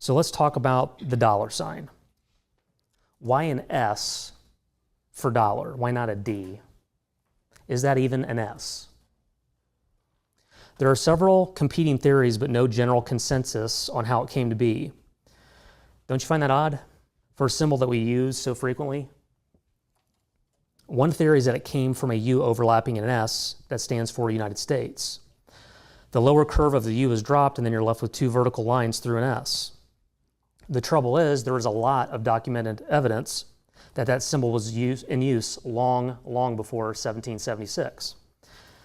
So let's talk about the dollar sign. Why an S for dollar? Why not a D? Is that even an S? There are several competing theories, but no general consensus on how it came to be. Don't you find that odd for a symbol that we use so frequently? One theory is that it came from a U overlapping an S that stands for United States. The lower curve of the U is dropped, and then you're left with two vertical lines through an S. The trouble is, there is a lot of documented evidence that that symbol was in use long before 1776.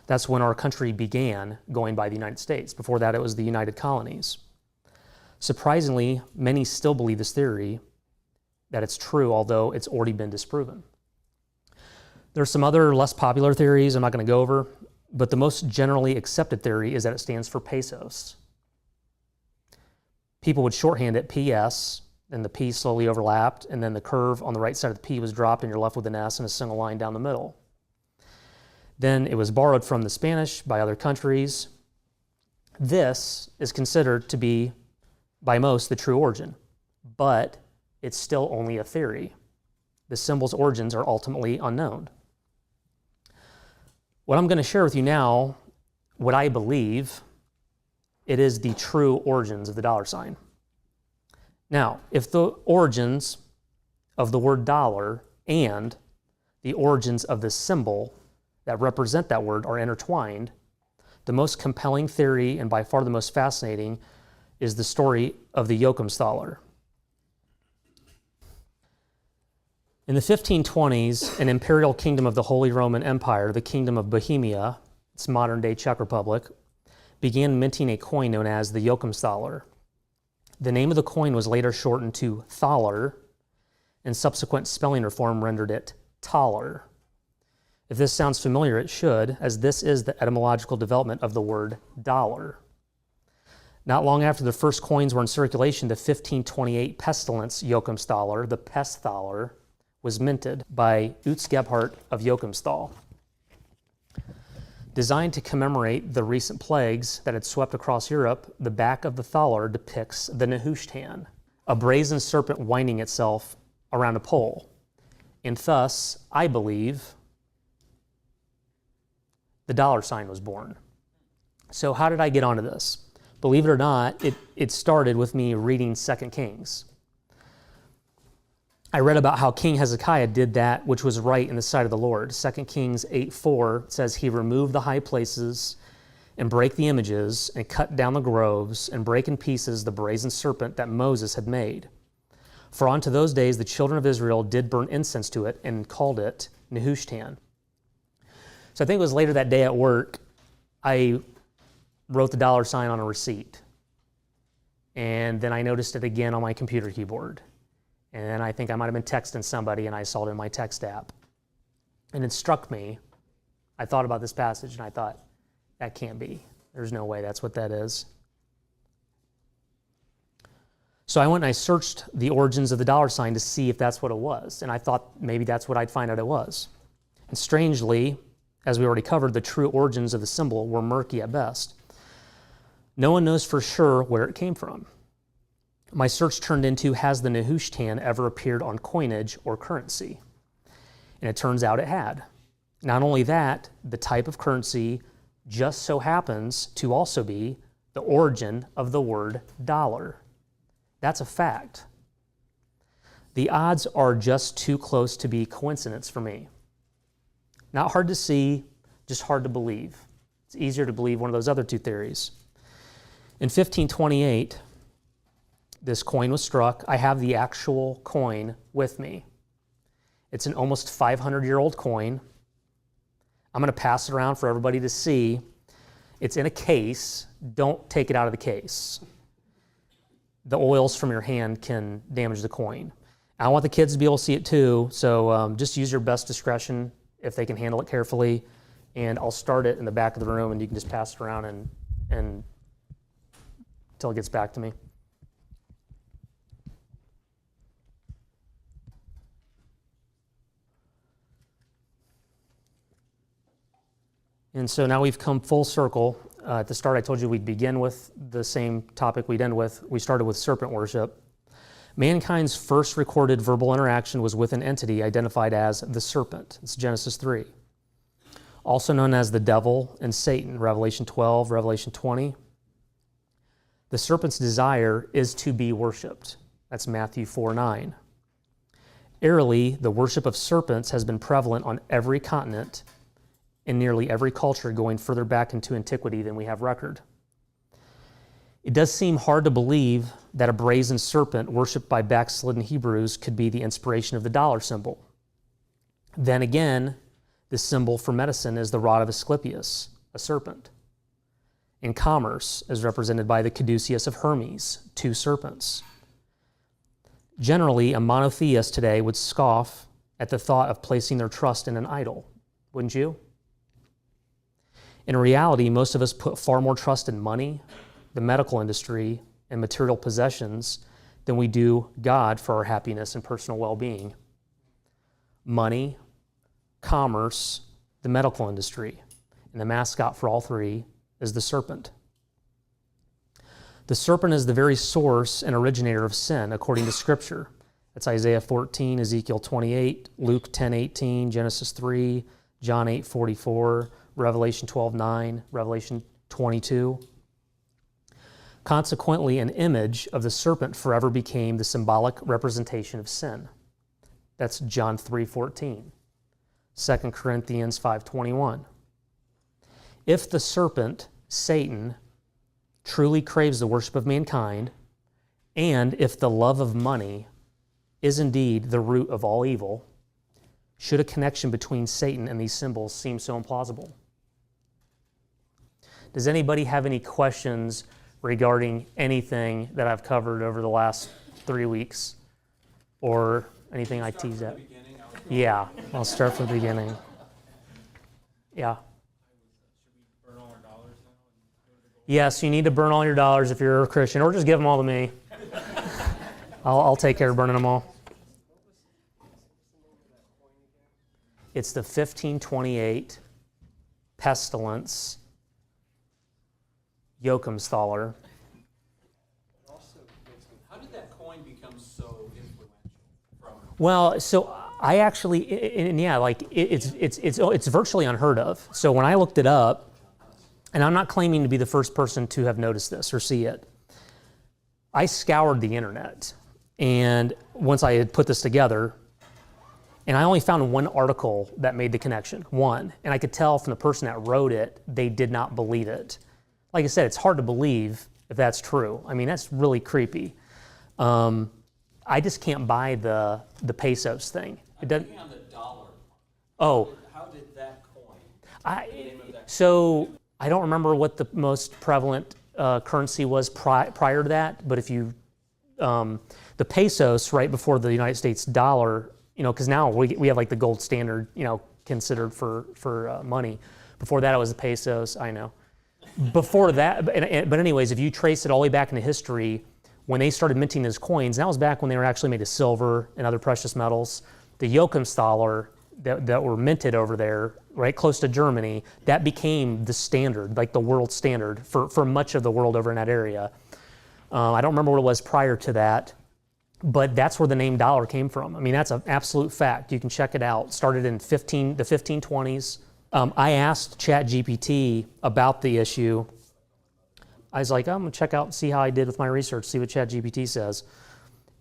That's when our country began going by the United States. Before that, it was the United Colonies. Surprisingly, many still believe this theory, that it's true, although it's already been disproven. There's some other less popular theories I'm not going to go over, but the most generally accepted theory is that it stands for pesos. People would shorthand it PS, and the P slowly overlapped, and then the curve on the right side of the P was dropped, and you're left with an S and a single line down the middle. Then it was borrowed from the Spanish by other countries. This is considered to be, by most, the true origin, but it's still only a theory. The symbol's origins are ultimately unknown. What I'm going to share with you now, what I believe, it is the true origins of the dollar sign. Now, if the origins of the word dollar and the origins of the symbol that represent that word are intertwined, the most compelling theory and by far the most fascinating is the story of the Jokumsthaler. In the 1520s, an imperial kingdom of the Holy Roman Empire, the Kingdom of Bohemia, its modern-day Czech Republic, began minting a coin known as the Jokumsthaler. The name of the coin was later shortened to thaler, and subsequent spelling reform rendered it taler. If this sounds familiar, it should, as this is the etymological development of the word dollar. Not long after the first coins were in circulation, the 1528 pestilence Jokumsthaler, the Pestthaler, was minted by Utsgebhard of Jokumsthal. Designed to commemorate the recent plagues that had swept across Europe, the back of the thaler depicts the Nehushtan, a brazen serpent winding itself around a pole. And thus, I believe, the dollar sign was born. So how did I get onto this? Believe it or not, it started with me reading 2 Kings. I read about how King Hezekiah did that which was right in the sight of the Lord. 2 Kings 8:4 says, he removed the high places and brake the images and cut down the groves and brake in pieces the brazen serpent that Moses had made. For unto those days the children of Israel did burn incense to it and called it Nehushtan. So I think it was later that day at work, I wrote the dollar sign on a receipt. And then I noticed it again on my computer keyboard. And then I think I might have been texting somebody and I saw it in my text app. And it struck me. I thought about this passage and I thought, that can't be. There's no way that's what that is. So I went and I searched the origins of the dollar sign to see if that's what it was. And I thought maybe that's what I'd find out it was. And strangely, as we already covered, the true origins of the symbol were murky at best. No one knows for sure where it came from. My search turned into, has the Nehushtan ever appeared on coinage or currency? And it turns out it had. Not only that, the type of currency just so happens to also be the origin of the word dollar. That's a fact. The odds are just too close to be coincidence for me. Not hard to see, just hard to believe. It's easier to believe one of those other two theories. In 1528, this coin was struck. I have the actual coin with me. It's an almost 500-year-old coin. I'm going to pass it around for everybody to see. It's in a case. Don't take it out of the case. The oils from your hand can damage the coin. I want the kids to be able to see it too, so just use your best discretion if they can handle it carefully. And I'll start it in the back of the room, and you can just pass it around and until it gets back to me. And so now we've come full circle. at the start I told you we'd begin with the same topic we'd end with. We started with serpent worship. Mankind's first recorded verbal interaction was with an entity identified as the serpent. It's Genesis 3. Also known as the devil and Satan, Revelation 12, Revelation 20. The serpent's desire is to be worshipped. That's Matthew 4:9. Eerily, the worship of serpents has been prevalent on every continent in nearly every culture going further back into antiquity than we have record. It does seem hard to believe that a brazen serpent worshipped by backslidden Hebrews could be the inspiration of the dollar symbol. Then again, the symbol for medicine is the rod of Asclepius, a serpent. In commerce, is represented by the caduceus of Hermes, 2 serpents. Generally, a monotheist today would scoff at the thought of placing their trust in an idol, wouldn't you? In reality, most of us put far more trust in money, the medical industry, and material possessions than we do God for our happiness and personal well-being. Money, commerce, the medical industry, and the mascot for all three is the serpent. The serpent is the very source and originator of sin, according to Scripture. That's Isaiah 14, Ezekiel 28, Luke 10:18, Genesis 3, John 8:44, Revelation 12:9, Revelation 22. Consequently, an image of the serpent forever became the symbolic representation of sin. That's John 3:14, 2 Corinthians 5:21. If the serpent, Satan, truly craves the worship of mankind, and if the love of money is indeed the root of all evil, should a connection between Satan and these symbols seem so implausible? Does anybody have any questions regarding anything that I've covered over the last 3 weeks, or anything I teased at? Yeah, I'll start from the beginning. Yeah. Yes, you need to burn all your dollars if you're a Christian, or just give them all to me. I'll take care of burning them all. It's the 1528 pestilence Joachimsthaler. How did that coin become so influential? Well, so I actually, and yeah, like it's virtually unheard of. So when I looked it up, and I'm not claiming to be the first person to have noticed this or see it, I scoured the internet, and once I had put this together, and I only found one article that made the connection, one, and I could tell from the person that wrote it, they did not believe it. Like I said, it's hard to believe if that's true. I mean, that's really creepy. I just can't buy the pesos thing. It doesn't. On the dollar. Oh. How did that coin? I don't remember what the most prevalent currency was prior to that, but if you, the pesos right before the United States dollar, you know, because now we have like the gold standard, you know, considered for money. Before that, it was the pesos. I know. Before that, but anyways, if you trace it all the way back into history, when they started minting those coins, that was back when they were actually made of silver and other precious metals. The Joachimsthaler that were minted over there, right close to Germany, that became the standard, like the world standard for much of the world over in that area. I don't remember what it was prior to that, but that's where the name dollar came from. I mean, that's an absolute fact. You can check it out. Started in the 1520s. I asked ChatGPT about the issue. I was like, I'm gonna check out and see how I did with my research, see what ChatGPT says.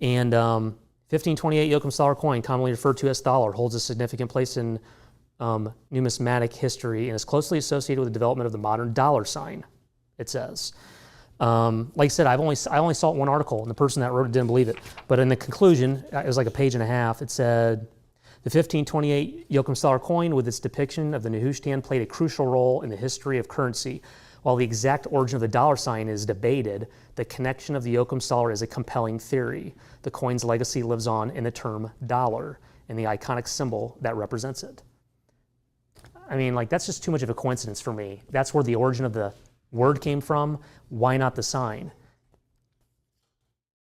And 1528 Joachimsthaler coin, commonly referred to as thaler, holds a significant place in numismatic history and is closely associated with the development of the modern dollar sign, it says. Like I said, I only saw one article, and the person that wrote it didn't believe it. But in the conclusion, it was like a page and a half, it said, the 1528 Joachimsthaler coin with its depiction of the Nehushtan played a crucial role in the history of currency. While the exact origin of the dollar sign is debated, the connection of the Joachimsthaler is a compelling theory. The coin's legacy lives on in the term dollar and the iconic symbol that represents it. I mean, like, that's just too much of a coincidence for me. That's where the origin of the word came from. Why not the sign?